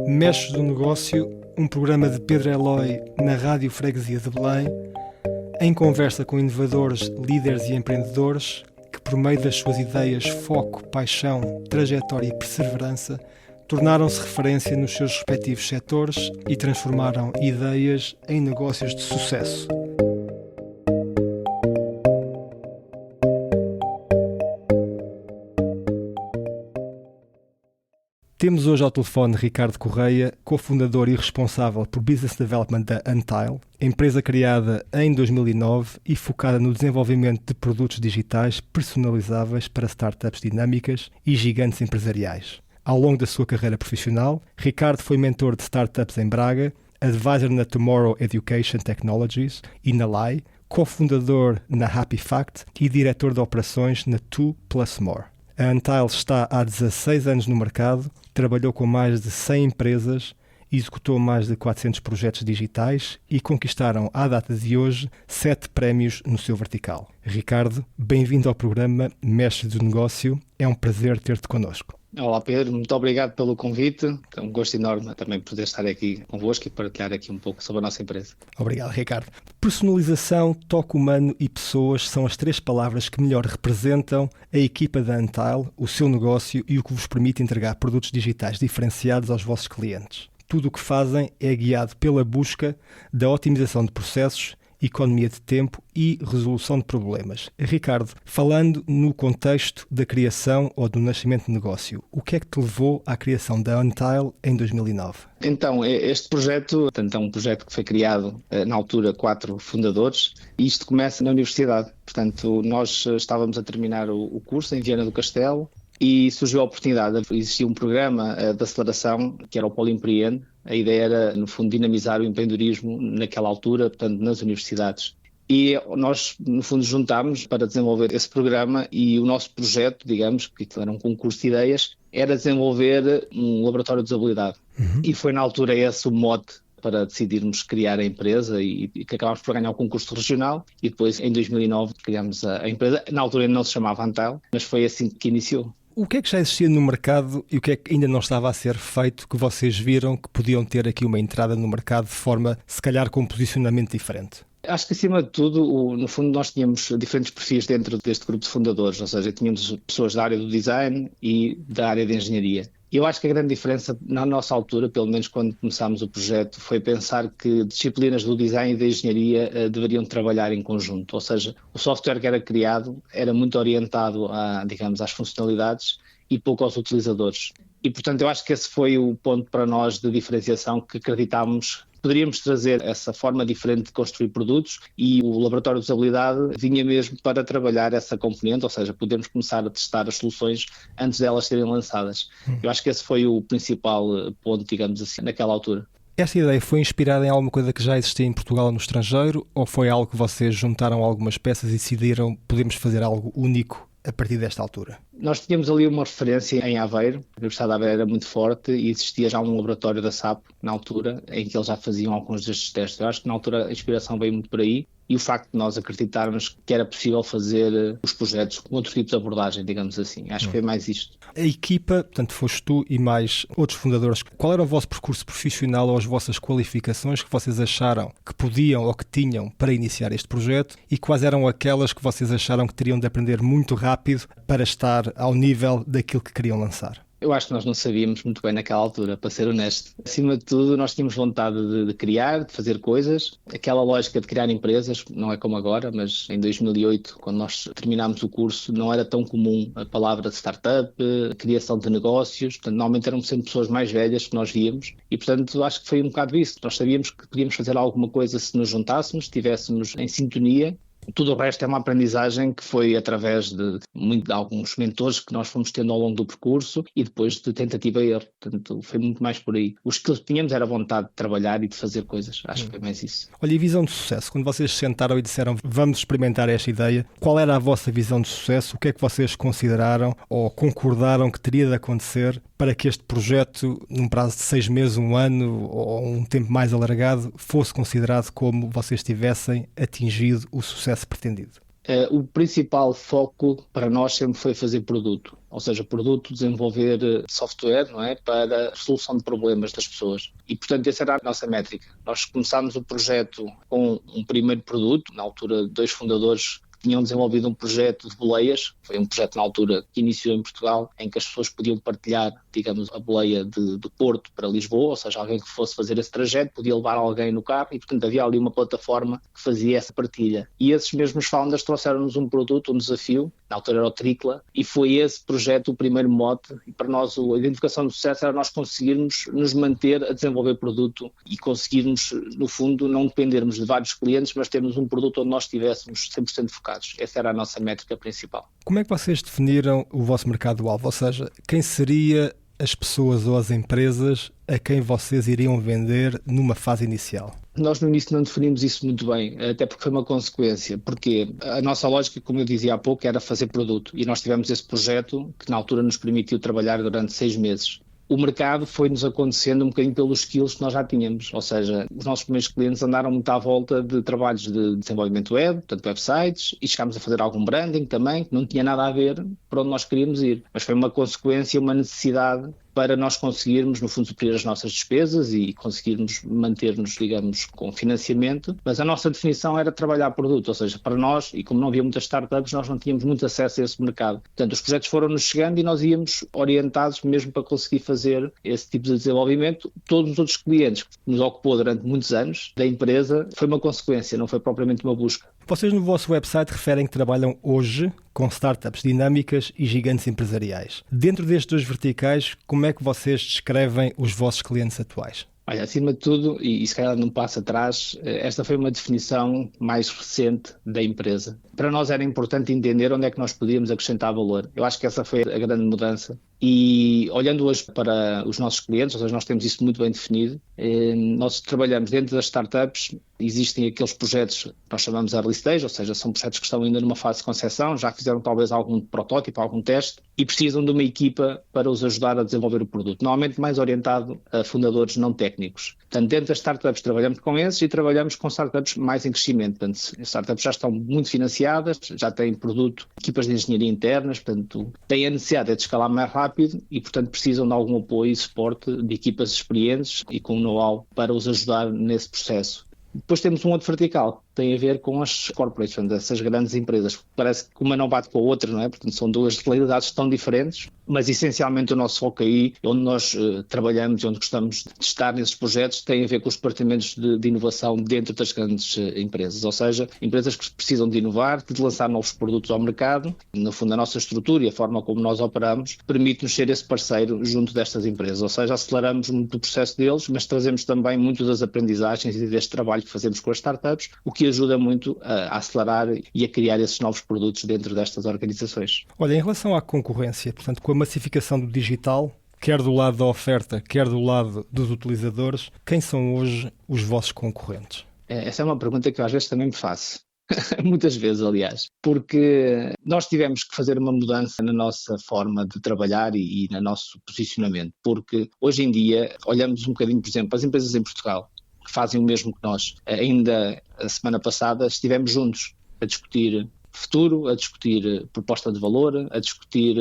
Mestres do Negócio, um programa de Pedro Eloy na Rádio Freguesia de Belém, em conversa com inovadores, líderes e empreendedores que, por meio das suas ideias, foco, paixão, trajetória e perseverança, tornaram-se referência nos seus respectivos setores e transformaram ideias em negócios de sucesso. Temos hoje ao telefone Ricardo Correia, cofundador e responsável por Business Development da Untile, empresa criada em 2009 e focada no desenvolvimento de produtos digitais personalizáveis para startups dinâmicas e gigantes empresariais. Ao longo da sua carreira profissional, Ricardo foi mentor de startups em Braga, advisor na Tomorrow Education Technologies e na LAI, cofundador na Happy Fact e diretor de operações na 2+More. A Untile está há 16 anos no mercado, trabalhou com mais de 100 empresas, executou mais de 400 projetos digitais e conquistaram, à data de hoje, 7 prémios no seu vertical. Ricardo, bem-vindo ao programa Mestres do Negócio. É um prazer ter-te connosco. Olá Pedro, muito obrigado pelo convite. É um gosto enorme também poder estar aqui convosco e partilhar aqui um pouco sobre a nossa empresa. Obrigado, Ricardo. Personalização, toque humano e pessoas são as 3 palavras que melhor representam a equipa da Untile, o seu negócio e o que vos permite entregar produtos digitais diferenciados aos vossos clientes. Tudo o que fazem é guiado pela busca da otimização de processos, economia de tempo e resolução de problemas. Ricardo, falando no contexto da criação ou do nascimento de negócio, o que é que te levou à criação da Untile em 2009? Então, este projeto é um projeto que foi criado, na altura, 4 fundadores, e isto começa na universidade. Portanto, nós estávamos a terminar o curso em Viana do Castelo e surgiu a oportunidade. Existia um programa de aceleração, que era o Polo Empreende. A ideia era, no fundo, dinamizar o empreendedorismo naquela altura, portanto, nas universidades. E nós, no fundo, juntámos para desenvolver esse programa e o nosso projeto, digamos, que era um concurso de ideias, era desenvolver um laboratório de usabilidade. E foi, na altura, esse o mote para decidirmos criar a empresa e que acabámos por ganhar o concurso regional e depois, em 2009, criámos a empresa. Na altura ainda não se chamava Untile, mas foi assim que iniciou. O que é que já existia no mercado e o que é que ainda não estava a ser feito que vocês viram que podiam ter aqui uma entrada no mercado de forma, se calhar, com um posicionamento diferente? Acho que, acima de tudo, no fundo, nós tínhamos diferentes perfis dentro deste grupo de fundadores, ou seja, tínhamos pessoas da área do design e da área de engenharia. Eu acho que a grande diferença, na nossa altura, pelo menos quando começámos o projeto, foi pensar que disciplinas do design e da engenharia deveriam trabalhar em conjunto. Ou seja, o software que era criado era muito orientado às funcionalidades e pouco aos utilizadores. E, portanto, eu acho que esse foi o ponto para nós de diferenciação que acreditámos. Poderíamos trazer essa forma diferente de construir produtos e o laboratório de usabilidade vinha mesmo para trabalhar essa componente, ou seja, podermos começar a testar as soluções antes delas serem lançadas. Eu acho que esse foi o principal ponto, digamos assim, naquela altura. Esta ideia foi inspirada em alguma coisa que já existia em Portugal ou no estrangeiro ou foi algo que vocês juntaram algumas peças e decidiram podemos fazer algo único a partir desta altura? Nós tínhamos ali uma referência em Aveiro, a Universidade de Aveiro era muito forte e existia já um laboratório da SAP na altura em que eles já faziam alguns destes testes. Eu acho que na altura a inspiração veio muito por aí e o facto de nós acreditarmos que era possível fazer os projetos com outro tipo de abordagem, digamos assim. Acho que foi mais isto. A equipa, portanto, foste tu e mais outros fundadores. Qual era o vosso percurso profissional ou as vossas qualificações que vocês acharam que podiam ou que tinham para iniciar este projeto e quais eram aquelas que vocês acharam que teriam de aprender muito rápido para estar ao nível daquilo que queriam lançar? Eu acho que nós não sabíamos muito bem naquela altura, para ser honesto. Acima de tudo, nós tínhamos vontade de criar, de fazer coisas. Aquela lógica de criar empresas, não é como agora, mas em 2008, quando nós terminámos o curso, não era tão comum a palavra de startup, criação de negócios. Portanto, normalmente eram sempre pessoas mais velhas que nós víamos. E, portanto, acho que foi um bocado isso. Nós sabíamos que podíamos fazer alguma coisa se nos juntássemos, estivéssemos em sintonia. Tudo o resto é uma aprendizagem que foi através de alguns mentores que nós fomos tendo ao longo do percurso e depois de tentativa e erro. Portanto, foi muito mais por aí. Os que tínhamos era vontade de trabalhar e de fazer coisas. Acho que foi mais isso. Olha, e visão de sucesso? Quando vocês se sentaram e disseram vamos experimentar esta ideia, qual era a vossa visão de sucesso? O que é que vocês consideraram ou concordaram que teria de acontecer para que este projeto, num prazo de 6 meses, 1 ano ou um tempo mais alargado, fosse considerado como vocês tivessem atingido o sucesso pretendido? O principal foco para nós sempre foi fazer produto. ou seja, produto, desenvolver software, não é? Para a solução de problemas das pessoas. E, portanto, essa era a nossa métrica. Nós começámos o projeto com um primeiro produto, na altura 2 fundadores tinham desenvolvido um projeto de boleias, foi um projeto na altura que iniciou em Portugal, em que as pessoas podiam partilhar, digamos, a boleia de Porto para Lisboa, ou seja, alguém que fosse fazer esse trajeto podia levar alguém no carro e, portanto, havia ali uma plataforma que fazia essa partilha. E esses mesmos founders trouxeram-nos um produto, um desafio, na altura era o Tricla, e foi esse projeto o primeiro mote, e para nós a identificação do sucesso era nós conseguirmos nos manter a desenvolver produto e conseguirmos, no fundo, não dependermos de vários clientes, mas termos um produto onde nós estivéssemos 100% focados. Essa era a nossa métrica principal. Como é que vocês definiram o vosso mercado-alvo? Ou seja, quem seria as pessoas ou as empresas a quem vocês iriam vender numa fase inicial? Nós no início não definimos isso muito bem, até porque foi uma consequência, porque a nossa lógica, como eu dizia há pouco, era fazer produto, e nós tivemos esse projeto que na altura nos permitiu trabalhar durante 6 meses. O mercado foi-nos acontecendo um bocadinho pelos skills que nós já tínhamos, ou seja, os nossos primeiros clientes andaram muito à volta de trabalhos de desenvolvimento web, portanto websites, e chegámos a fazer algum branding também, que não tinha nada a ver para onde nós queríamos ir, mas foi uma consequência, uma necessidade para nós conseguirmos, no fundo, suprir as nossas despesas e conseguirmos manter-nos, digamos, com financiamento, mas a nossa definição era trabalhar produto, ou seja, para nós, e como não havia muitas startups, nós não tínhamos muito acesso a esse mercado. Portanto, os projetos foram-nos chegando e nós íamos orientados mesmo para conseguir fazer esse tipo de desenvolvimento. Todos os outros clientes que nos ocupou durante muitos anos da empresa foi uma consequência, não foi propriamente uma busca. Vocês no vosso website referem que trabalham hoje com startups dinâmicas e gigantes empresariais. Dentro destes 2 verticais, como é que vocês descrevem os vossos clientes atuais? Olha, acima de tudo, e se calhar não passo atrás, esta foi uma definição mais recente da empresa. Para nós era importante entender onde é que nós podíamos acrescentar valor. Eu acho que essa foi a grande mudança. E olhando hoje para os nossos clientes, ou seja, nós temos isso muito bem definido, nós trabalhamos dentro das startups, existem aqueles projetos que nós chamamos de early stage, ou seja, são projetos que estão ainda numa fase de concepção, já fizeram talvez algum protótipo, algum teste, e precisam de uma equipa para os ajudar a desenvolver o produto, normalmente mais orientado a fundadores não técnicos. Portanto, dentro das startups trabalhamos com esses e trabalhamos com startups mais em crescimento. Portanto, as startups já estão muito financiadas, já têm produto, equipas de engenharia internas, portanto, têm a necessidade de escalar mais rápido e, portanto, precisam de algum apoio e suporte de equipas experientes e com know-how para os ajudar nesse processo. Depois temos um outro vertical, que tem a ver com as corporates, essas grandes empresas. Parece que uma não bate com a outra, não é? Portanto, são 2 realidades tão diferentes, mas essencialmente o nosso foco aí, onde nós trabalhamos e onde gostamos de estar nesses projetos, tem a ver com os departamentos de inovação dentro das grandes empresas, ou seja, empresas que precisam de inovar, de lançar novos produtos ao mercado. No fundo, a nossa estrutura e a forma como nós operamos permite-nos ser esse parceiro junto destas empresas, ou seja, aceleramos muito o processo deles, mas trazemos também muito das aprendizagens e deste trabalho que fazemos com as startups, o que ajuda muito a acelerar e a criar esses novos produtos dentro destas organizações. Olha, em relação à concorrência, portanto, com a massificação do digital, quer do lado da oferta, quer do lado dos utilizadores, quem são hoje os vossos concorrentes? Essa é uma pergunta que eu às vezes também me faço. Muitas vezes, aliás, porque nós tivemos que fazer uma mudança na nossa forma de trabalhar e no nosso posicionamento, porque hoje em dia olhamos um bocadinho, por exemplo, as empresas em Portugal, que fazem o mesmo que nós. Ainda a semana passada estivemos juntos a discutir futuro, a discutir proposta de valor, a discutir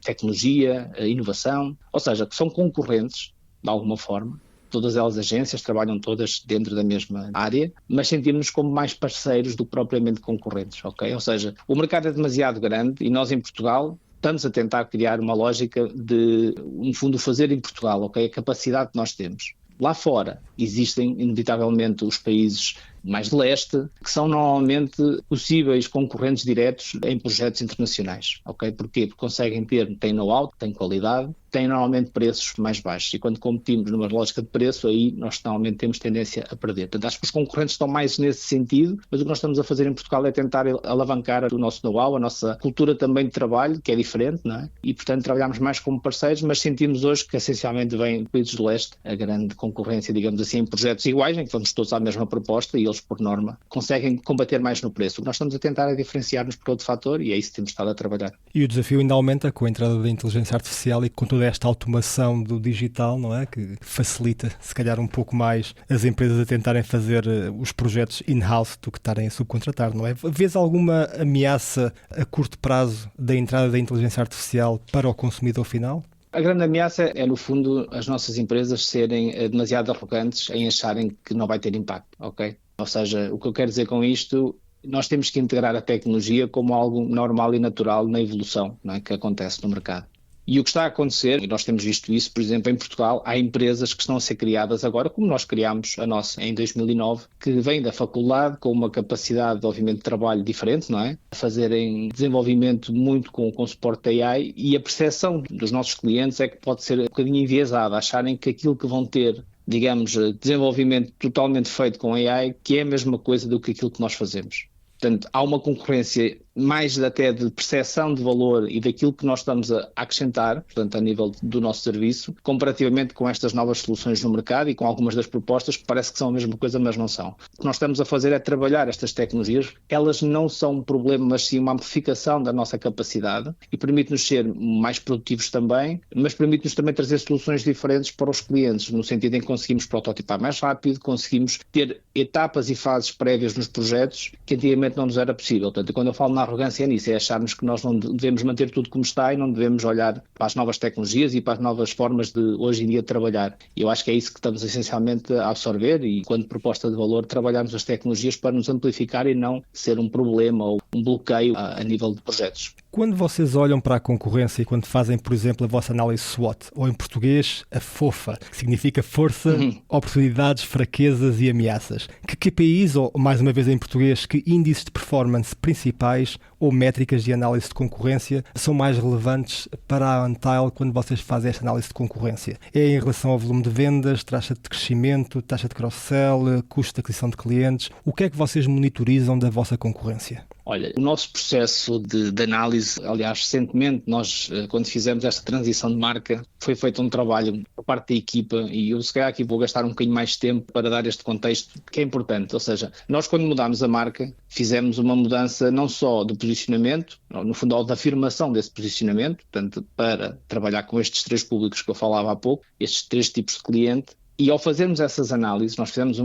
tecnologia, inovação, ou seja, que são concorrentes de alguma forma. Todas elas agências, trabalham todas dentro da mesma área, mas sentimos-nos como mais parceiros do que propriamente concorrentes, ok? Ou seja, o mercado é demasiado grande e nós em Portugal estamos a tentar criar uma lógica de, no fundo, fazer em Portugal, ok? A capacidade que nós temos. Lá fora existem, inevitavelmente, os países mais de leste, que são normalmente possíveis concorrentes diretos em projetos internacionais, ok? Porquê? Porque conseguem têm know-how, têm qualidade, têm normalmente preços mais baixos e quando competimos numa lógica de preço, aí nós normalmente temos tendência a perder. Portanto, acho que os concorrentes estão mais nesse sentido, mas o que nós estamos a fazer em Portugal é tentar alavancar o nosso know-how, a nossa cultura também de trabalho, que é diferente, não é? E, portanto, trabalhamos mais como parceiros, mas sentimos hoje que, essencialmente, vem de países do leste a grande concorrência, digamos assim, em projetos iguais, em que vamos todos à mesma proposta e eles, por norma, conseguem combater mais no preço. O que nós estamos a tentar é diferenciar-nos por outro fator e é isso que temos estado a trabalhar. E o desafio ainda aumenta com a entrada da inteligência artificial e com toda esta automação do digital, não é? Que facilita, se calhar, um pouco mais as empresas a tentarem fazer os projetos in-house do que estarem a subcontratar, não é? Vês alguma ameaça a curto prazo da entrada da inteligência artificial para o consumidor final? A grande ameaça é, no fundo, as nossas empresas serem demasiado arrogantes em acharem que não vai ter impacto, ok? Ou seja, o que eu quero dizer com isto, nós temos que integrar a tecnologia como algo normal e natural na evolução, não é, que acontece no mercado. E o que está a acontecer, e nós temos visto isso, por exemplo, em Portugal, há empresas que estão a ser criadas agora, como nós criámos a nossa em 2009, que vêm da faculdade com uma capacidade, obviamente, de trabalho diferente, não é? A fazerem desenvolvimento muito com suporte da AI, e a percepção dos nossos clientes é que pode ser um bocadinho enviesada, acharem que aquilo que vão ter, digamos, desenvolvimento totalmente feito com AI, que é a mesma coisa do que aquilo que nós fazemos. Portanto, há uma concorrência mais até de percepção de valor e daquilo que nós estamos a acrescentar, portanto, a nível do nosso serviço, comparativamente com estas novas soluções no mercado e com algumas das propostas que parece que são a mesma coisa, mas não são. O que nós estamos a fazer é trabalhar estas tecnologias. Elas não são um problema, mas sim uma amplificação da nossa capacidade e permite-nos ser mais produtivos também, mas permite-nos também trazer soluções diferentes para os clientes, no sentido em que conseguimos prototipar mais rápido, conseguimos ter etapas e fases prévias nos projetos que antigamente não nos era possível. Portanto, quando eu falo na arrogância nisso, é acharmos que nós não devemos manter tudo como está e não devemos olhar para as novas tecnologias e para as novas formas de hoje em dia trabalhar. E eu acho que é isso que estamos essencialmente a absorver e, quando proposta de valor, trabalhamos as tecnologias para nos amplificar e não ser um problema ou um bloqueio a nível de projetos. Quando vocês olham para a concorrência e quando fazem, por exemplo, a vossa análise SWOT, ou em português, a FOFA, que significa força, oportunidades, fraquezas e ameaças, que KPIs, ou mais uma vez em português, que índices de performance principais ou métricas de análise de concorrência são mais relevantes para a Antile quando vocês fazem esta análise de concorrência? É em relação ao volume de vendas, taxa de crescimento, taxa de cross-sell, custo de aquisição de clientes? O que é que vocês monitorizam da vossa concorrência? Olha, o nosso processo de análise, aliás, recentemente nós, quando fizemos esta transição de marca, foi feito um trabalho por parte da equipa e eu se calhar aqui vou gastar um bocadinho mais tempo para dar este contexto que é importante, ou seja, nós quando mudámos a marca, fizemos uma mudança não só de posicionamento, no fundo da afirmação desse posicionamento, portanto, para trabalhar com estes três públicos que eu falava há pouco, estes três tipos de cliente. E ao fazermos essas análises, nós fizemos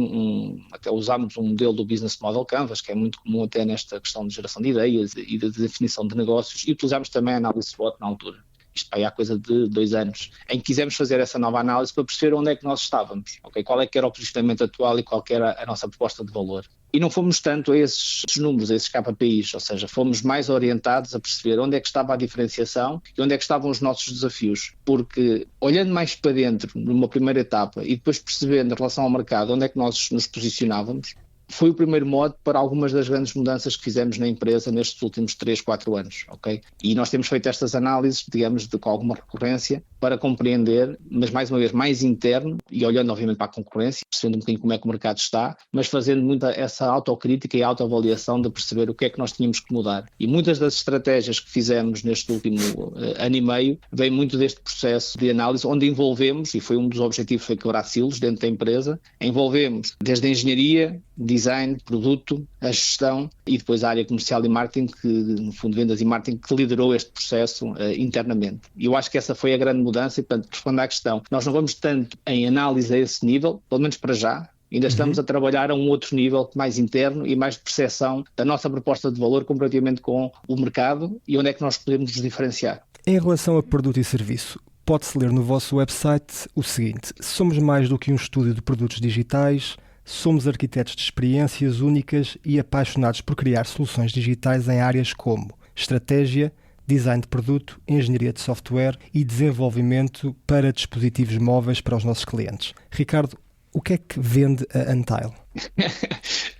até usámos um modelo do Business Model Canvas, que é muito comum até nesta questão de geração de ideias e de definição de negócios, e utilizámos também a análise SWOT na altura. Isto há coisa de 2 anos, em que quisemos fazer essa nova análise para perceber onde é que nós estávamos, okay? Qual é que era o posicionamento atual e qual que era a nossa proposta de valor. E não fomos tanto a esses números, a esses KPIs, ou seja, fomos mais orientados a perceber onde é que estava a diferenciação e onde é que estavam os nossos desafios. Porque, olhando mais para dentro, numa primeira etapa, e depois percebendo em relação ao mercado onde é que nós nos posicionávamos, foi o primeiro modo para algumas das grandes mudanças que fizemos na empresa nestes últimos 3, 4 anos, ok? E nós temos feito estas análises, digamos, com alguma recorrência para compreender, mas mais uma vez mais interno e olhando obviamente para a concorrência, percebendo um bocadinho como é que o mercado está, mas fazendo muita essa autocrítica e autoavaliação de perceber o que é que nós tínhamos que mudar. E muitas das estratégias que fizemos neste último ano e meio vem muito deste processo de análise, onde envolvemos, e foi um dos objetivos, foi quebrar silos dentro da empresa, envolvemos desde a engenharia, design, produto, a gestão e depois a área comercial e marketing, que no fundo vendas e marketing, que liderou este processo internamente. E eu acho que essa foi a grande mudança e, portanto, respondendo à questão, nós não vamos tanto em análise a esse nível, pelo menos para já, ainda estamos a trabalhar a um outro nível mais interno e mais de percepção da nossa proposta de valor comparativamente com o mercado e onde é que nós podemos nos diferenciar. Em relação a produto e serviço, pode-se ler no vosso website o seguinte: somos mais do que um estúdio de produtos digitais, somos arquitetos de experiências únicas e apaixonados por criar soluções digitais em áreas como estratégia, design de produto, engenharia de software e desenvolvimento para dispositivos móveis para os nossos clientes. Ricardo, o que é que vende a Antile?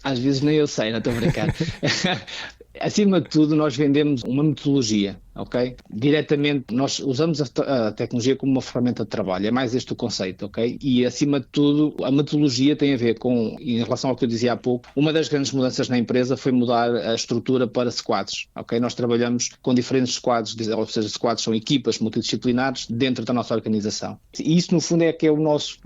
Às vezes nem eu sei, não estou a brincar. Acima de tudo, nós vendemos uma metodologia, ok? Diretamente, nós usamos a tecnologia como uma ferramenta de trabalho, é mais este o conceito, ok? E acima de tudo, a metodologia tem a ver com, em relação ao que eu dizia há pouco, uma das grandes mudanças na empresa foi mudar a estrutura para squads, ok? Nós trabalhamos com diferentes squads, ou seja, squads são equipas multidisciplinares dentro da nossa organização. E isso, no fundo, é que é o nosso,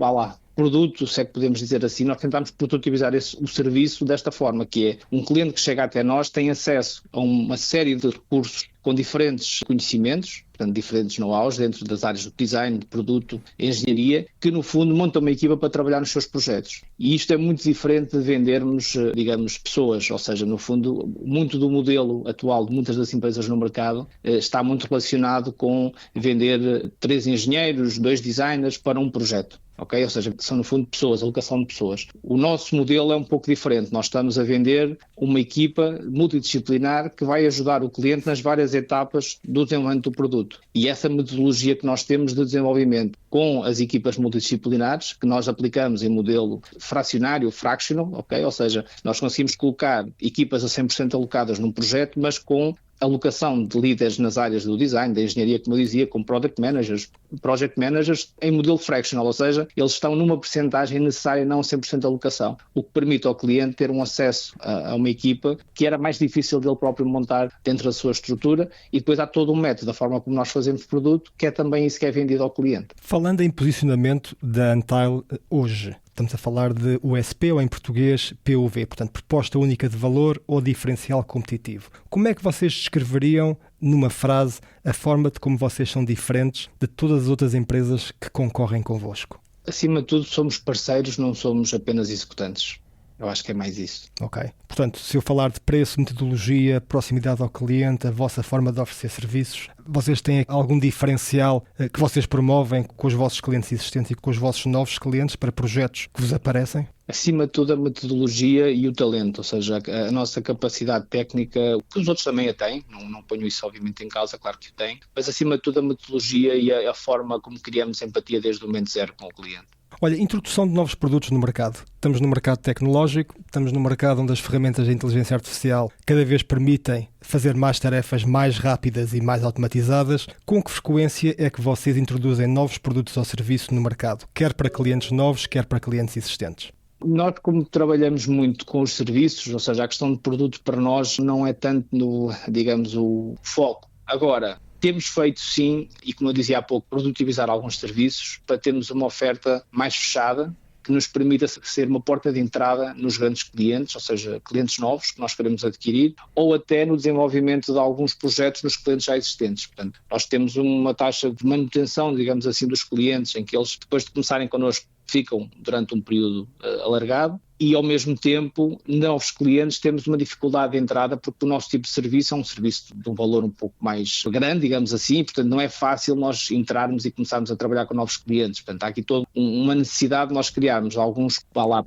produto, se é que podemos dizer assim, nós tentamos prototipizar o serviço desta forma, que é um cliente que chega até nós tem acesso a uma série de recursos com diferentes conhecimentos, portanto, diferentes know-hows dentro das áreas do design, de produto, engenharia, que no fundo montam uma equipa para trabalhar nos seus projetos. E isto é muito diferente de vendermos, digamos, pessoas, ou seja, no fundo, muito do modelo atual de muitas das empresas no mercado está muito relacionado com vender 3 engenheiros, 2 designers para um projeto. Okay? Ou seja, são no fundo pessoas, alocação de pessoas. O nosso modelo é um pouco diferente. Nós estamos a vender uma equipa multidisciplinar que vai ajudar o cliente nas várias etapas do desenvolvimento do produto. E essa metodologia que nós temos de desenvolvimento com as equipas multidisciplinares, que nós aplicamos em modelo fracionário, fractional, okay? Ou seja, nós conseguimos colocar equipas a 100% alocadas num projeto, mas com alocação de líderes nas áreas do design, da engenharia, como eu dizia, com project managers em modelo fractional, ou seja, eles estão numa percentagem necessária, não 100% alocação, o que permite ao cliente ter um acesso a uma equipa que era mais difícil dele próprio montar dentro da sua estrutura, e depois há todo um método, da forma como nós fazemos produto, que é também isso que é vendido ao cliente. Falando em posicionamento da Antile hoje, estamos a falar de USP, ou em português PUV, portanto, proposta única de valor ou diferencial competitivo. Como é que vocês descreveriam, numa frase, a forma de como vocês são diferentes de todas as outras empresas que concorrem convosco? Acima de tudo, somos parceiros, não somos apenas executantes. Eu acho que é mais isso. Ok. Portanto, se eu falar de preço, metodologia, proximidade ao cliente, a vossa forma de oferecer serviços, vocês têm algum diferencial que vocês promovem com os vossos clientes existentes e com os vossos novos clientes para projetos que vos aparecem? Acima de tudo, a metodologia e o talento, ou seja, a nossa capacidade técnica, que os outros também a têm, não ponho isso obviamente em causa, claro que o têm, mas acima de tudo a metodologia e a forma como criamos empatia desde o momento zero com o cliente. Olha, introdução de novos produtos no mercado. Estamos no mercado tecnológico, estamos no mercado onde as ferramentas de inteligência artificial cada vez permitem fazer mais tarefas mais rápidas e mais automatizadas. Com que frequência é que vocês introduzem novos produtos ou serviços no mercado, quer para clientes novos, quer para clientes existentes? Nós, como trabalhamos muito com os serviços, ou seja, a questão de produto para nós não é tanto o foco. Agora, temos feito sim, e como eu dizia há pouco, produtivizar alguns serviços para termos uma oferta mais fechada, que nos permita ser uma porta de entrada nos grandes clientes, ou seja, clientes novos que nós queremos adquirir, ou até no desenvolvimento de alguns projetos nos clientes já existentes. Portanto, nós temos uma taxa de manutenção, digamos assim, dos clientes, em que eles, depois de começarem connosco, ficam durante um período alargado, e ao mesmo tempo, novos clientes, temos uma dificuldade de entrada porque o nosso tipo de serviço é um serviço de um valor um pouco mais grande, digamos assim, portanto não é fácil nós entrarmos e começarmos a trabalhar com novos clientes. Portanto, há aqui toda uma necessidade de nós criarmos alguns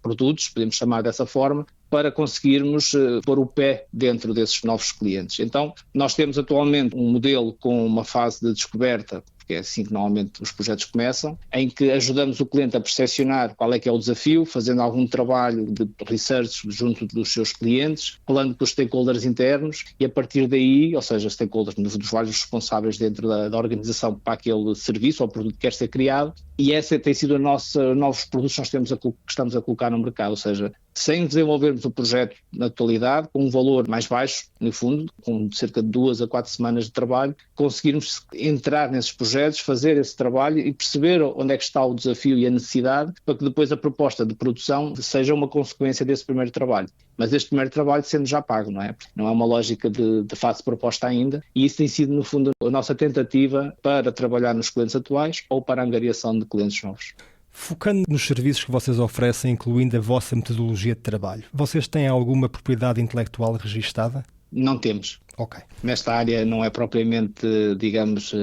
produtos, podemos chamar dessa forma, para conseguirmos pôr o pé dentro desses novos clientes. Então, nós temos atualmente um modelo com uma fase de descoberta, porque é assim que normalmente os projetos começam, em que ajudamos o cliente a percepcionar qual é que é o desafio, fazendo algum trabalho de research junto dos seus clientes, falando com os stakeholders internos, e a partir daí, ou seja, stakeholders dos vários responsáveis dentro da organização para aquele serviço ou produto que quer ser criado, e essa tem sido novos produtos que nós estamos a colocar no mercado, ou seja, sem desenvolvermos o projeto na atualidade, com um valor mais baixo, no fundo, com cerca de 2 a 4 semanas de trabalho, conseguirmos entrar nesses projetos, fazer esse trabalho e perceber onde é que está o desafio e a necessidade, para que depois a proposta de produção seja uma consequência desse primeiro trabalho. Mas este primeiro trabalho sendo já pago, não é? Não é uma lógica de fase de proposta ainda, e isso tem sido, no fundo, a nossa tentativa para trabalhar nos clientes atuais ou para a angariação de clientes novos. Focando nos serviços que vocês oferecem, incluindo a vossa metodologia de trabalho, vocês têm alguma propriedade intelectual registada? Não temos. Ok. Nesta área não é propriamente, digamos,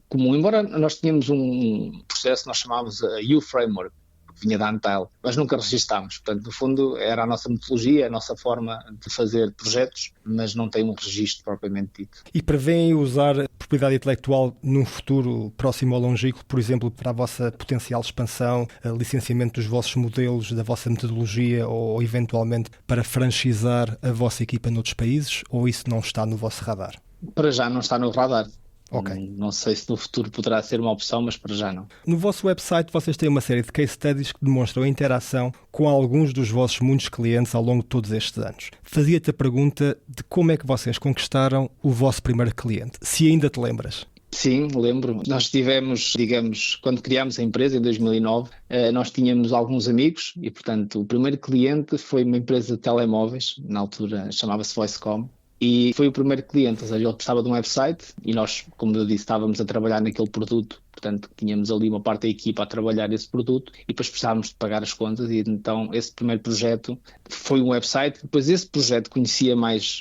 comum, embora nós tínhamos um processo que nós chamávamos a U-Framework, que vinha da Antile, mas nunca registámos. Portanto, no fundo, era a nossa metodologia, a nossa forma de fazer projetos, mas não tem um registro propriamente dito. E prevêem usar propriedade intelectual num futuro próximo ou longínquo, por exemplo, para a vossa potencial expansão, licenciamento dos vossos modelos, da vossa metodologia, ou eventualmente para franchisar a vossa equipa noutros países, ou isso não está no vosso radar? Para já não está no radar. Okay. Não sei se no futuro poderá ser uma opção, mas para já não. No vosso website vocês têm uma série de case studies que demonstram a interação com alguns dos vossos muitos clientes ao longo de todos estes anos. Fazia-te a pergunta de como é que vocês conquistaram o vosso primeiro cliente, se ainda te lembras. Sim, lembro. Nós tivemos, digamos, quando criámos a empresa em 2009, nós tínhamos alguns amigos e, portanto, o primeiro cliente foi uma empresa de telemóveis, na altura chamava-se Voicecom, e foi o primeiro cliente, ou seja, ele precisava de um website e nós, como eu disse, estávamos a trabalhar naquele produto, portanto, tínhamos ali uma parte da equipa a trabalhar esse produto e depois precisávamos de pagar as contas e então esse primeiro projeto foi um website, depois esse projeto conhecia mais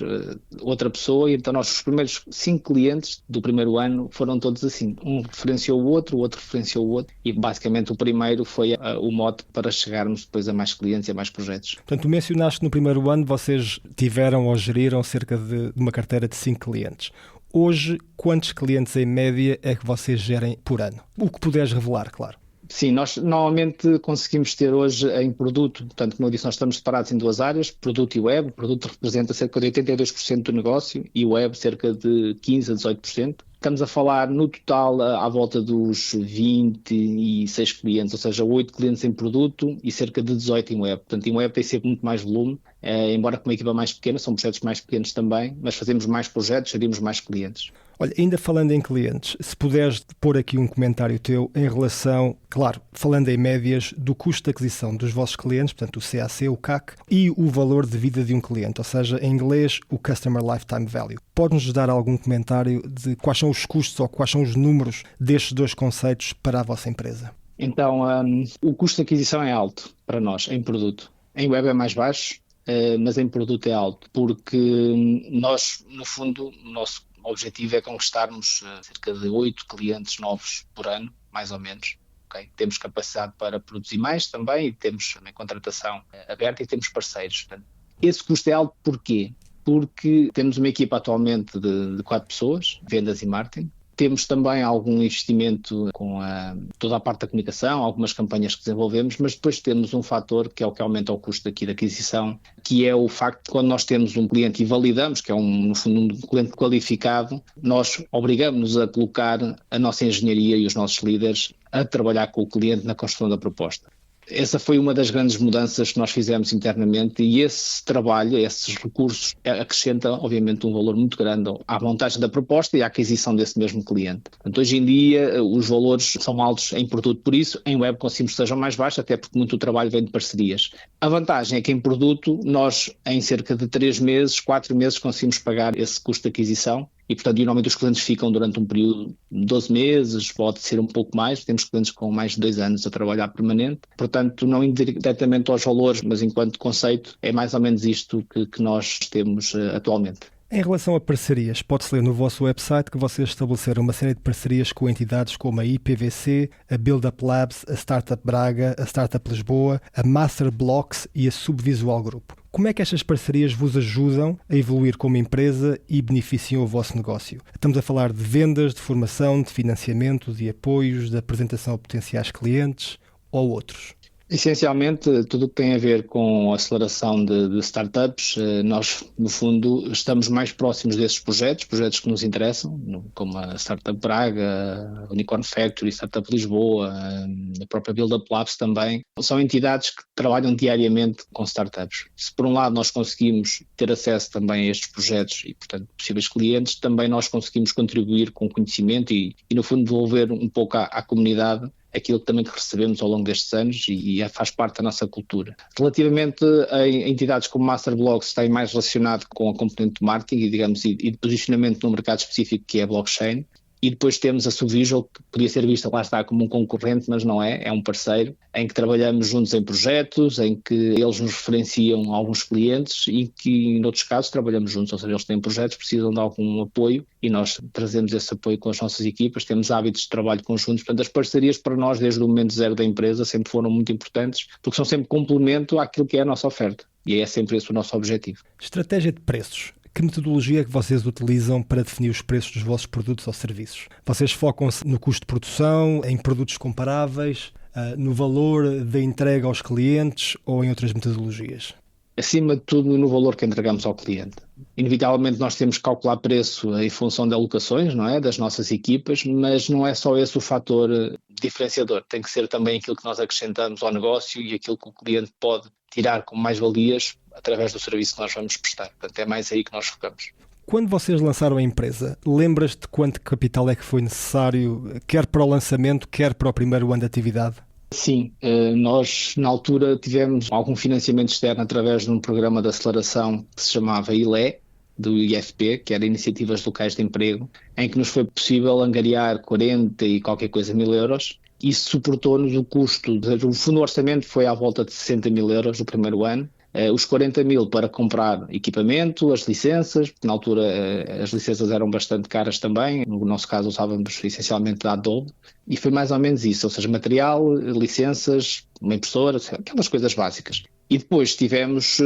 outra pessoa e então nós, os primeiros 5 clientes do primeiro ano foram todos assim, um referenciou o outro referenciou o outro e basicamente o primeiro foi o mote para chegarmos depois a mais clientes e a mais projetos. Portanto, tu mencionaste que no primeiro ano vocês tiveram ou geriram cerca de uma carteira de 5 clientes. Hoje, quantos clientes em média é que vocês gerem por ano? O que puderes revelar, claro. Sim, nós normalmente conseguimos ter hoje em produto, portanto, como eu disse, nós estamos separados em 2 áreas, produto e web. O produto representa cerca de 82% do negócio e o web cerca de 15% a 18%. Estamos a falar no total à volta dos 26 clientes, ou seja, 8 clientes em produto e cerca de 18 em web. Portanto, em web tem sempre muito mais volume, embora com uma equipa mais pequena, são projetos mais pequenos também, mas fazemos mais projetos, gerimos mais clientes. Olha, ainda falando em clientes, se puderes pôr aqui um comentário teu em relação, claro, falando em médias, do custo de aquisição dos vossos clientes, portanto o CAC, o CAC, e o valor de vida de um cliente, ou seja, em inglês, o Customer Lifetime Value. Podes-nos dar algum comentário de quais são os custos ou quais são os números destes dois conceitos para a vossa empresa? Então, o custo de aquisição é alto para nós, em produto. Em web é mais baixo, mas em produto é alto, porque nós, no fundo, o nosso objetivo é conquistarmos cerca de 8 clientes novos por ano, mais ou menos. Okay? Temos capacidade para produzir mais também e temos também contratação aberta e temos parceiros. Portanto, esse custo é alto porquê? Porque temos uma equipa atualmente de 4 pessoas, vendas e marketing. Temos também algum investimento com toda a parte da comunicação, algumas campanhas que desenvolvemos, mas depois temos um fator que é o que aumenta o custo aqui da aquisição, que é o facto de quando nós temos um cliente e validamos, que é no fundo um cliente qualificado, nós obrigamos-nos a colocar a nossa engenharia e os nossos líderes a trabalhar com o cliente na construção da proposta. Essa foi uma das grandes mudanças que nós fizemos internamente e esse trabalho, esses recursos, acrescenta obviamente um valor muito grande à montagem da proposta e à aquisição desse mesmo cliente. Portanto, hoje em dia os valores são altos em produto, por isso em web conseguimos que sejam mais baixos, até porque muito trabalho vem de parcerias. A vantagem é que em produto nós em cerca de 3 meses, 4 meses conseguimos pagar esse custo de aquisição. E, portanto, normalmente os clientes ficam durante um período de 12 meses, pode ser um pouco mais, temos clientes com mais de 2 anos a trabalhar permanente, portanto, não indo diretamente aos valores, mas enquanto conceito, é mais ou menos isto que nós temos atualmente. Em relação a parcerias, pode-se ler no vosso website que vocês estabeleceram uma série de parcerias com entidades como a IPVC, a Build Up Labs, a Startup Braga, a Startup Lisboa, a Master Blocks e a Subvisual Group. Como é que estas parcerias vos ajudam a evoluir como empresa e beneficiam o vosso negócio? Estamos a falar de vendas, de formação, de financiamento, de apoios, de apresentação a potenciais clientes ou outros? Essencialmente, tudo o que tem a ver com a aceleração de startups, nós, no fundo, estamos mais próximos desses projetos que nos interessam, como a Startup Braga, a Unicorn Factory, Startup Lisboa, a própria Build Up Labs também. São entidades que trabalham diariamente com startups. Se, por um lado, nós conseguimos ter acesso também a estes projetos e, portanto, possíveis clientes, também nós conseguimos contribuir com conhecimento e no fundo, devolver um pouco à comunidade aquilo que também recebemos ao longo destes anos e faz parte da nossa cultura. Relativamente a entidades como Master Blocks, está mais relacionado com a componente de marketing e de posicionamento no mercado específico que é a blockchain. E depois temos a Subvisual, que podia ser vista, lá está, como um concorrente, mas não é um parceiro, em que trabalhamos juntos em projetos, em que eles nos referenciam a alguns clientes e que, em outros casos, trabalhamos juntos, ou seja, eles têm projetos, precisam de algum apoio e nós trazemos esse apoio com as nossas equipas, temos hábitos de trabalho conjuntos, portanto, as parcerias para nós, desde o momento zero da empresa, sempre foram muito importantes, porque são sempre complemento àquilo que é a nossa oferta e é sempre esse o nosso objetivo. Estratégia de preços. Que metodologia é que vocês utilizam para definir os preços dos vossos produtos ou serviços? Vocês focam-se no custo de produção, em produtos comparáveis, no valor da entrega aos clientes ou em outras metodologias? Acima de tudo, no valor que entregamos ao cliente. Inevitavelmente nós temos que calcular preço em função de alocações, não é? Das nossas equipas, mas não é só esse o fator diferenciador. Tem que ser também aquilo que nós acrescentamos ao negócio e aquilo que o cliente pode tirar como mais-valias através do serviço que nós vamos prestar. Portanto, é mais aí que nós focamos. Quando vocês lançaram a empresa, lembras-te de quanto capital é que foi necessário, quer para o lançamento, quer para o primeiro ano de atividade? Sim, nós na altura tivemos algum financiamento externo através de um programa de aceleração que se chamava ILE, do IFP, que era Iniciativas Locais de Emprego, em que nos foi possível angariar 40 e qualquer coisa mil euros. Isso suportou-nos o custo, o fundo de orçamento foi à volta de 60 mil euros no primeiro ano, os 40 mil para comprar equipamento, as licenças, porque na altura as licenças eram bastante caras também, no nosso caso usávamos essencialmente da Adobe, e foi mais ou menos isso, ou seja, material, licenças, uma impressora, aquelas coisas básicas. E depois tivemos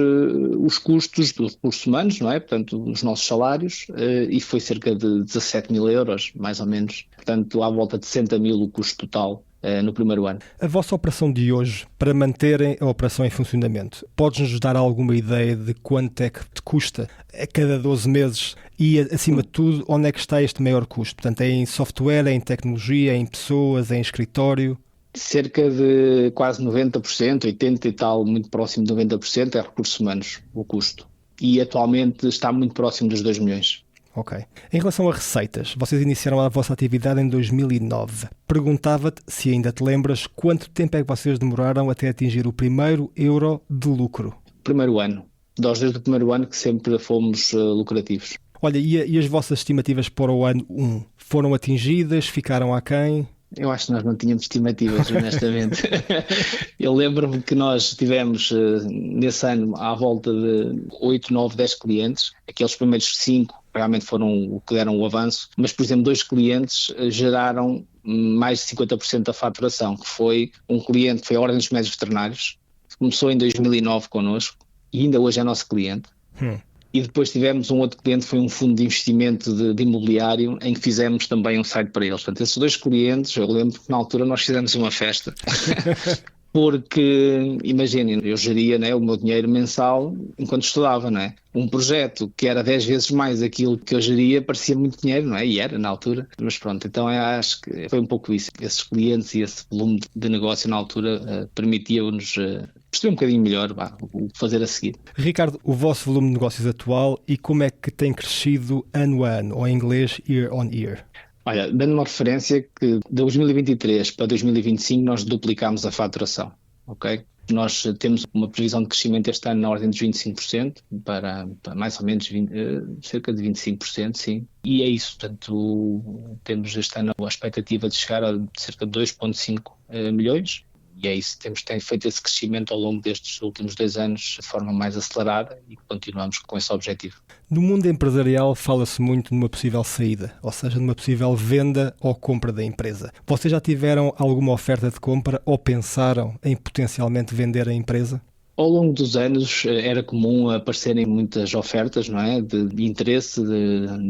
os custos dos recursos humanos, não é? Portanto, os nossos salários, e foi cerca de 17 mil euros, mais ou menos, portanto, à volta de 60 mil o custo total no primeiro ano. A vossa operação de hoje, para manterem a operação em funcionamento, podes-nos dar alguma ideia de quanto é que te custa a cada 12 meses e, acima de tudo, onde é que está este maior custo? Portanto, é em software, é em tecnologia, é em pessoas, é em escritório? Cerca de quase 90%, 80% e tal, muito próximo de 90% é recursos humanos, o custo. E atualmente está muito próximo dos 2 milhões. Ok. Em relação a receitas, vocês iniciaram a vossa atividade em 2009. Perguntava-te, se ainda te lembras, quanto tempo é que vocês demoraram até atingir o primeiro euro de lucro? Primeiro ano. Nós desde o primeiro ano que sempre fomos lucrativos. Olha, e as vossas estimativas para o ano 1 foram atingidas? Ficaram aquém? Eu acho que nós não tínhamos estimativas, honestamente. Eu lembro-me que nós tivemos nesse ano à volta de 8, 9, 10 clientes. Aqueles primeiros 5 realmente foram o que deram o avanço, mas, por exemplo, 2 clientes geraram mais de 50% da faturação, que foi um cliente que foi a Ordem dos Médicos Veterinários, que começou em 2009 connosco e ainda hoje é nosso cliente. E depois tivemos um outro cliente, foi um fundo de investimento de imobiliário, em que fizemos também um site para eles. Portanto, esses 2 clientes, eu lembro que na altura nós fizemos uma festa, porque, imaginem, eu geria, né, o meu dinheiro mensal enquanto estudava, não é? Um projeto que era 10 vezes mais aquilo que eu geria parecia muito dinheiro, não é? E era na altura, mas pronto, então eu acho que foi um pouco isso. Esses clientes e esse volume de negócio na altura permitia-nos perceber um bocadinho melhor o que fazer a seguir. Ricardo, o vosso volume de negócios atual e como é que tem crescido ano a ano, ou em inglês, year on year? Olha, dando uma referência que de 2023 para 2025 nós duplicámos a faturação, ok? Nós temos uma previsão de crescimento este ano na ordem dos 25%, para mais ou menos cerca de 25%, sim. E é isso, portanto, temos este ano a expectativa de chegar a cerca de 2,5 milhões. E é isso, temos feito esse crescimento ao longo destes últimos 2 anos de forma mais acelerada e continuamos com esse objetivo. No mundo empresarial fala-se muito numa possível saída, ou seja, numa possível venda ou compra da empresa. Vocês já tiveram alguma oferta de compra ou pensaram em potencialmente vender a empresa? Ao longo dos anos era comum aparecerem muitas ofertas, não é? de interesse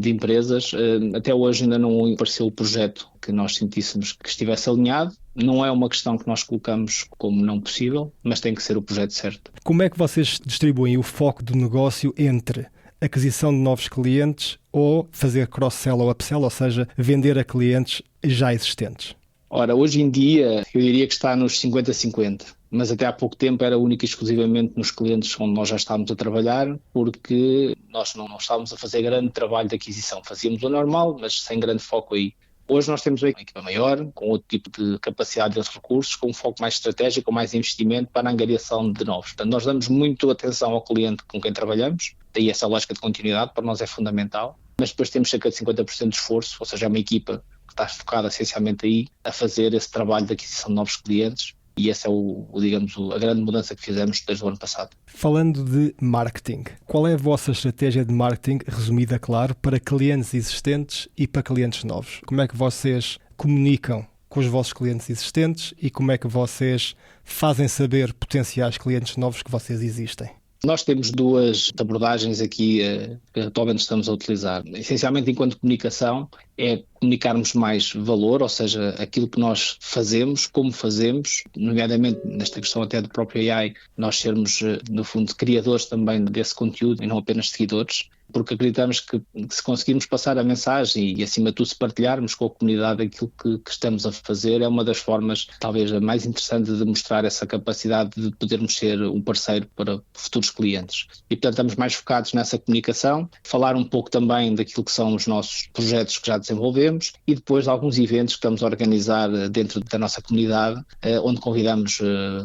de empresas. Até hoje ainda não apareceu o projeto que nós sentíssemos que estivesse alinhado. Não é uma questão que nós colocamos como não possível, mas tem que ser o projeto certo. Como é que vocês distribuem o foco do negócio entre aquisição de novos clientes ou fazer cross-sell ou upsell, ou seja, vender a clientes já existentes? Ora, hoje em dia eu diria que está nos 50-50, mas até há pouco tempo era única e exclusivamente nos clientes onde nós já estávamos a trabalhar, porque nós não estávamos a fazer grande trabalho de aquisição. Fazíamos o normal, mas sem grande foco aí. Hoje nós temos uma equipa maior, com outro tipo de capacidade de recursos, com um foco mais estratégico, com mais investimento para a angariação de novos. Portanto, nós damos muito atenção ao cliente com quem trabalhamos, daí essa lógica de continuidade para nós é fundamental, mas depois temos cerca de 50% de esforço, ou seja, é uma equipa que está focada essencialmente aí a fazer esse trabalho de aquisição de novos clientes. E essa é a grande mudança que fizemos desde o ano passado. Falando de marketing, qual é a vossa estratégia de marketing, resumida, claro, para clientes existentes e para clientes novos? Como é que vocês comunicam com os vossos clientes existentes e como é que vocês fazem saber potenciais clientes novos que vocês existem? Nós temos 2 abordagens aqui que atualmente estamos a utilizar. Essencialmente, enquanto comunicação, é comunicarmos mais valor, ou seja, aquilo que nós fazemos, como fazemos, nomeadamente nesta questão até do próprio AI, nós sermos, no fundo, criadores também desse conteúdo e não apenas seguidores. porque acreditamos que se conseguirmos passar a mensagem e, acima de tudo, se partilharmos com a comunidade aquilo que estamos a fazer, é uma das formas, talvez, a mais interessante de mostrar essa capacidade de podermos ser um parceiro para futuros clientes. E, portanto, estamos mais focados nessa comunicação, falar um pouco também daquilo que são os nossos projetos que já desenvolvemos e depois de alguns eventos que estamos a organizar dentro da nossa comunidade, onde convidamos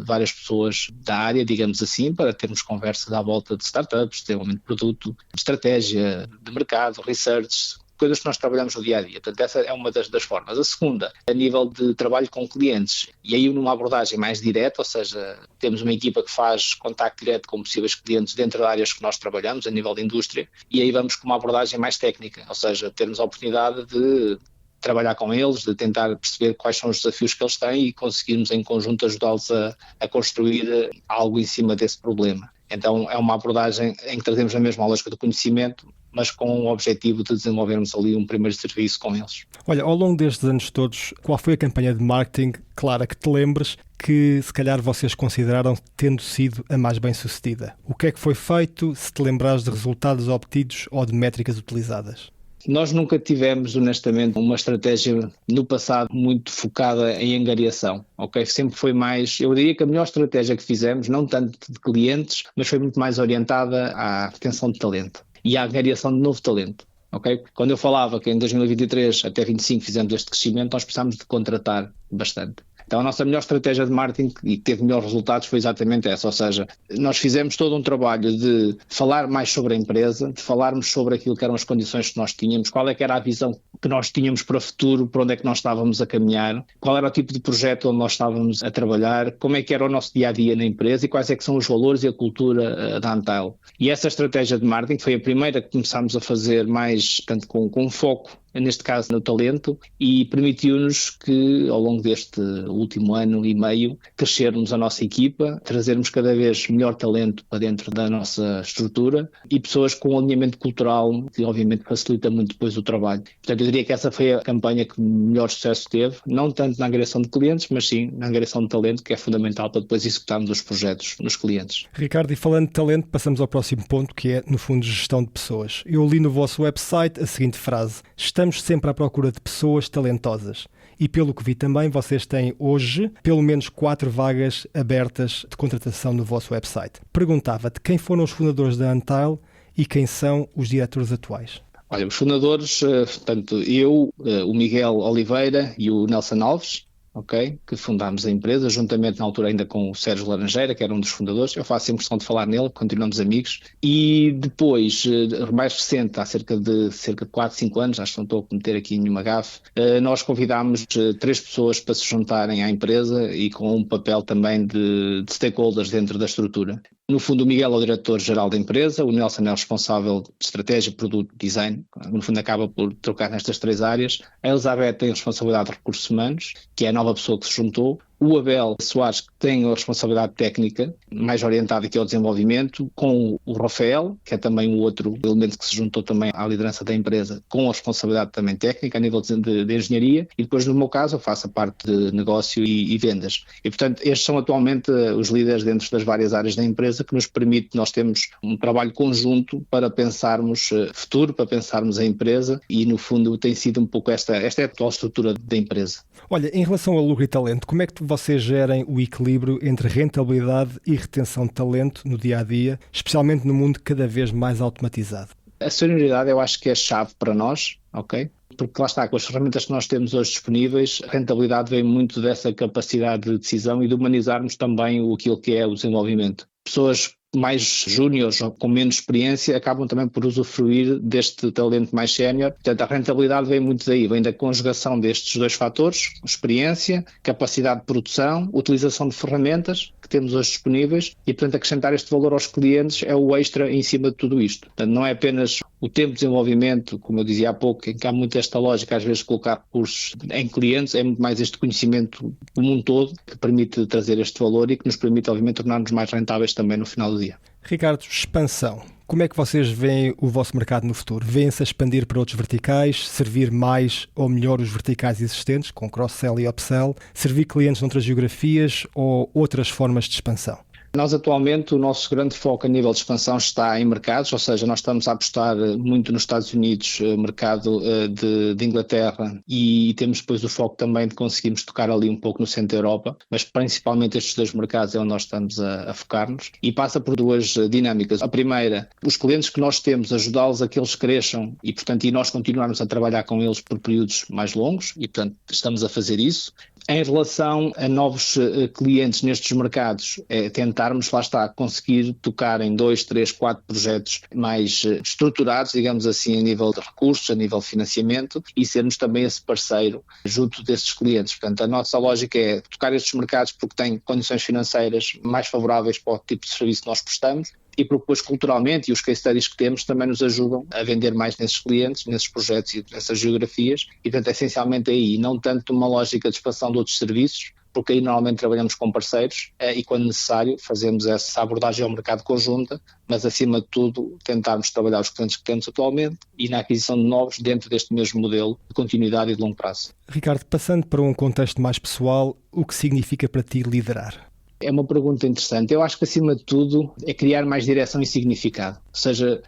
várias pessoas da área, digamos assim, para termos conversas à volta de startups, desenvolvimento de produto, de estratégia, de mercado, research, coisas que nós trabalhamos no dia-a-dia. Portanto, essa é uma das formas. A segunda, a nível de trabalho com clientes, e aí numa abordagem mais direta, ou seja, temos uma equipa que faz contacto direto com possíveis clientes dentro de áreas que nós trabalhamos, a nível de indústria, e aí vamos com uma abordagem mais técnica, ou seja, termos a oportunidade de trabalhar com eles, de tentar perceber quais são os desafios que eles têm e conseguirmos em conjunto ajudá-los a construir algo em cima desse problema. Então é uma abordagem em que trazemos a mesma lógica do conhecimento, mas com o objetivo de desenvolvermos ali um primeiro serviço com eles. Olha, ao longo destes anos todos, qual foi a campanha de marketing, Clara, que te lembres, que se calhar vocês consideraram tendo sido a mais bem-sucedida? O que é que foi feito, se te lembrares de resultados obtidos ou de métricas utilizadas? Nós nunca tivemos, honestamente, uma estratégia no passado muito focada em angariação, ok? Sempre foi mais, eu diria que a melhor estratégia que fizemos, não tanto de clientes, mas foi muito mais orientada à retenção de talento e à angariação de novo talento, ok? Quando eu falava que em 2023 até 2025 fizemos este crescimento, nós precisámos de contratar bastante. Então a nossa melhor estratégia de marketing e que teve melhores resultados foi exatamente essa, ou seja, nós fizemos todo um trabalho de falar mais sobre a empresa, de falarmos sobre aquilo que eram as condições que nós tínhamos, qual é que era a visão que nós tínhamos para o futuro, para onde é que nós estávamos a caminhar, qual era o tipo de projeto onde nós estávamos a trabalhar, como é que era o nosso dia-a-dia na empresa e quais é que são os valores e a cultura da Untiles. E essa estratégia de marketing foi a primeira que começámos a fazer mais, tanto com foco, neste caso no talento, e permitiu-nos que ao longo deste último ano e meio crescermos a nossa equipa, trazermos cada vez melhor talento para dentro da nossa estrutura e pessoas com um alinhamento cultural que obviamente facilita muito depois o trabalho. Portanto, eu diria que essa foi a campanha que melhor sucesso teve, não tanto na angariação de clientes, mas sim na angariação de talento, que é fundamental para depois executarmos os projetos nos clientes. Ricardo, e falando de talento, passamos ao próximo ponto, que é, no fundo, gestão de pessoas. Eu li no vosso website a seguinte frase: estamos sempre à procura de pessoas talentosas. E pelo que vi também, vocês têm hoje pelo menos 4 vagas abertas de contratação no vosso website. Perguntava-te quem foram os fundadores da Untiles e quem são os diretores atuais. Olha, os fundadores, portanto, eu, o Miguel Oliveira e o Nelson Alves, ok, que fundámos a empresa, juntamente na altura ainda com o Sérgio Laranjeira, que era um dos fundadores. Eu faço sempre questão de falar nele, continuamos amigos. E depois, mais recente, há cerca de 4, 5 anos, acho que não estou a cometer aqui nenhuma gafe, nós convidámos 3 pessoas para se juntarem à empresa e com um papel também de stakeholders dentro da estrutura. No fundo, o Miguel é o diretor-geral da empresa, o Nelson é o responsável de estratégia, produto, design, no fundo acaba por trocar nestas 3 áreas. A Elizabeth tem a responsabilidade de recursos humanos, que é a nova pessoa que se juntou. O Abel Soares, que tem a responsabilidade técnica, mais orientada aqui ao desenvolvimento, com o Rafael, que é também o outro elemento que se juntou também à liderança da empresa, com a responsabilidade também técnica, a nível de engenharia, e depois, no meu caso, eu faço a parte de negócio e vendas. E, portanto, estes são atualmente os líderes dentro das várias áreas da empresa, que nos permite, nós temos um trabalho conjunto para pensarmos futuro, para pensarmos a empresa, e, no fundo, tem sido um pouco esta é a atual estrutura da empresa. Olha, em relação ao lucro e talento, como é que vocês gerem o equilíbrio entre rentabilidade e retenção de talento no dia-a-dia, especialmente no mundo cada vez mais automatizado? A senioridade eu acho que é a chave para nós, ok? Porque lá está, com as ferramentas que nós temos hoje disponíveis, a rentabilidade vem muito dessa capacidade de decisão e de humanizarmos também aquilo que é o desenvolvimento. Pessoas mais júniores ou com menos experiência acabam também por usufruir deste talento mais sénior. Portanto, a rentabilidade vem muito daí, vem da conjugação destes 2 fatores: experiência, capacidade de produção, utilização de ferramentas que temos hoje disponíveis e, portanto, acrescentar este valor aos clientes é o extra em cima de tudo isto. Portanto, não é apenas o tempo de desenvolvimento, como eu dizia há pouco, em que há muito esta lógica, às vezes, de colocar recursos em clientes, é muito mais este conhecimento do mundo todo que permite trazer este valor e que nos permite, obviamente, tornar-nos mais rentáveis também no final do dia. Ricardo, expansão. Como é que vocês veem o vosso mercado no futuro? Vêem-se a expandir para outros verticais, servir mais ou melhor os verticais existentes, com cross-sell e upsell, servir clientes noutras geografias ou outras formas de expansão? Nós atualmente, o nosso grande foco a nível de expansão está em mercados, ou seja, nós estamos a apostar muito nos Estados Unidos, mercado de Inglaterra, e temos depois o foco também de conseguirmos tocar ali um pouco no centro da Europa, mas principalmente estes 2 mercados é onde nós estamos a focar-nos, e passa por 2 dinâmicas. A primeira, os clientes que nós temos, ajudá-los a que eles cresçam e, portanto, nós continuarmos a trabalhar com eles por períodos mais longos, e, portanto, estamos a fazer isso. Em relação a novos clientes nestes mercados, tentarmos, lá está, conseguir tocar em 2, 3, 4 projetos mais estruturados, digamos assim, a nível de recursos, a nível de financiamento, e sermos também esse parceiro junto desses clientes. Portanto, a nossa lógica é tocar estes mercados porque têm condições financeiras mais favoráveis para o tipo de serviço que nós prestamos, e depois culturalmente, e os case studies que temos também nos ajudam a vender mais nesses clientes, nesses projetos e nessas geografias, e portanto essencialmente aí, não tanto uma lógica de expansão de outros serviços, porque aí normalmente trabalhamos com parceiros e quando necessário fazemos essa abordagem ao mercado conjunta, mas acima de tudo tentarmos trabalhar os clientes que temos atualmente e na aquisição de novos dentro deste mesmo modelo de continuidade e de longo prazo. Ricardo, passando para um contexto mais pessoal, o que significa para ti liderar? É uma pergunta interessante. Eu acho que, acima de tudo, é criar mais direção e significado. Ou seja,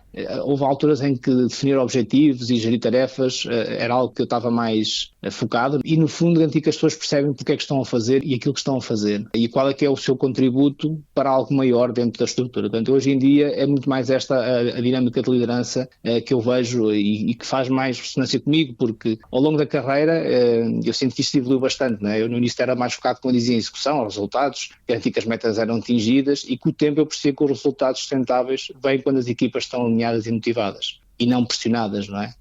houve alturas em que definir objetivos e gerir tarefas era algo que eu estava mais focado e, no fundo, garantir que as pessoas percebem porque é que estão a fazer e aquilo que estão a fazer e qual é que é o seu contributo para algo maior dentro da estrutura. Portanto, hoje em dia é muito mais esta a dinâmica de liderança que eu vejo e que faz mais ressonância comigo, porque ao longo da carreira eu sinto que isto evoluiu bastante. Não é? Eu no início era mais focado, como eu dizia, em execução, aos resultados, garantir que as metas eram atingidas e com o tempo eu percebi que os resultados sustentáveis vêm quando as equipas estão alinhadas e motivadas e não pressionadas, não é?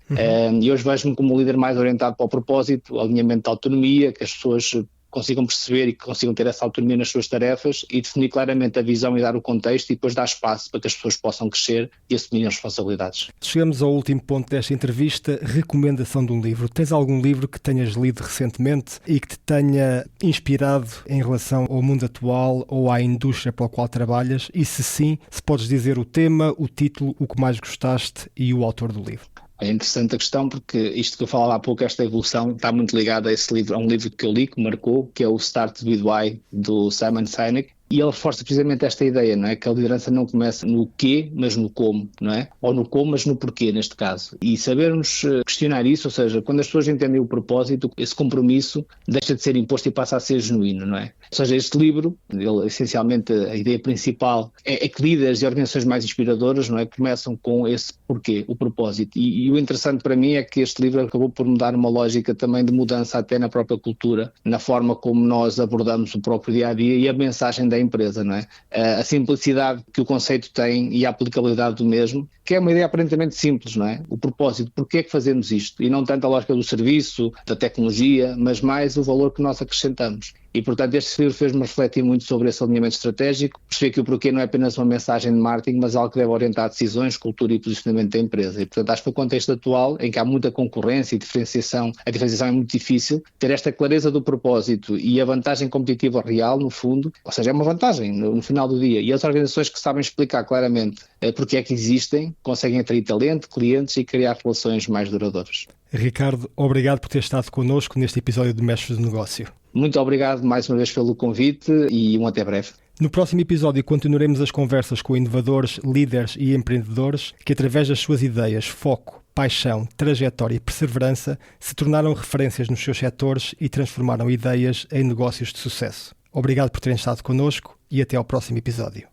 E hoje vejo-me como um líder mais orientado para o propósito, alinhamento de autonomia, que as pessoas consigam perceber e que consigam ter essa autonomia nas suas tarefas e definir claramente a visão e dar o contexto e depois dar espaço para que as pessoas possam crescer e assumir as responsabilidades. Chegamos ao último ponto desta entrevista, recomendação de um livro. Tens algum livro que tenhas lido recentemente e que te tenha inspirado em relação ao mundo atual ou à indústria pela qual trabalhas? E se sim, se podes dizer o tema, o título, o que mais gostaste e o autor do livro. É interessante a questão porque isto que eu falava há pouco, esta evolução, está muito ligada a esse livro, a um livro que eu li, que marcou, que é o Start With Why, do Simon Sinek. E ele reforça precisamente esta ideia, não é? Que a liderança não começa no quê, mas no como, não é? Ou no como, mas no porquê, neste caso. E sabermos questionar isso, ou seja, quando as pessoas entendem o propósito, esse compromisso deixa de ser imposto e passa a ser genuíno, não é? Ou seja, este livro, ele, essencialmente, a ideia principal é que líderes e organizações mais inspiradoras, não é? Começam com esse porquê, o propósito. E o interessante para mim é que este livro acabou por me dar uma lógica também de mudança até na própria cultura, na forma como nós abordamos o próprio dia-a-dia e a mensagem da empresa, não é? A simplicidade que o conceito tem e a aplicabilidade do mesmo, que é uma ideia aparentemente simples, não é? O propósito, porque é que fazemos isto? E não tanto a lógica do serviço, da tecnologia, mas mais o valor que nós acrescentamos. E, portanto, este livro fez-me refletir muito sobre esse alinhamento estratégico, perceber que o porquê não é apenas uma mensagem de marketing, mas algo que deve orientar decisões, cultura e posicionamento da empresa. E, portanto, acho que no contexto atual, em que há muita concorrência e diferenciação, a diferenciação é muito difícil, ter esta clareza do propósito e a vantagem competitiva real, no fundo, ou seja, é uma vantagem no final do dia. E as organizações que sabem explicar claramente porque é que existem, conseguem atrair talento, clientes e criar relações mais duradouras. Ricardo, obrigado por ter estado connosco neste episódio do Mestres do Negócio. Muito obrigado mais uma vez pelo convite e até breve. No próximo episódio continuaremos as conversas com inovadores, líderes e empreendedores que, através das suas ideias, foco, paixão, trajetória e perseverança, se tornaram referências nos seus setores e transformaram ideias em negócios de sucesso. Obrigado por terem estado connosco e até ao próximo episódio.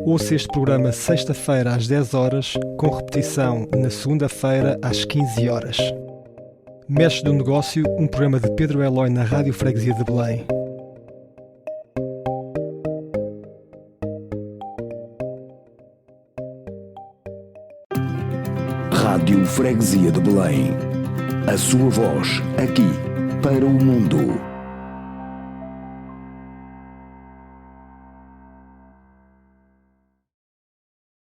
Ouça este programa sexta-feira às 10 horas, com repetição na segunda-feira às 15 horas. Mestres do Negócio, um programa de Pedro Eloy na Rádio Freguesia de Belém. Rádio Freguesia de Belém. A sua voz, aqui, para o mundo.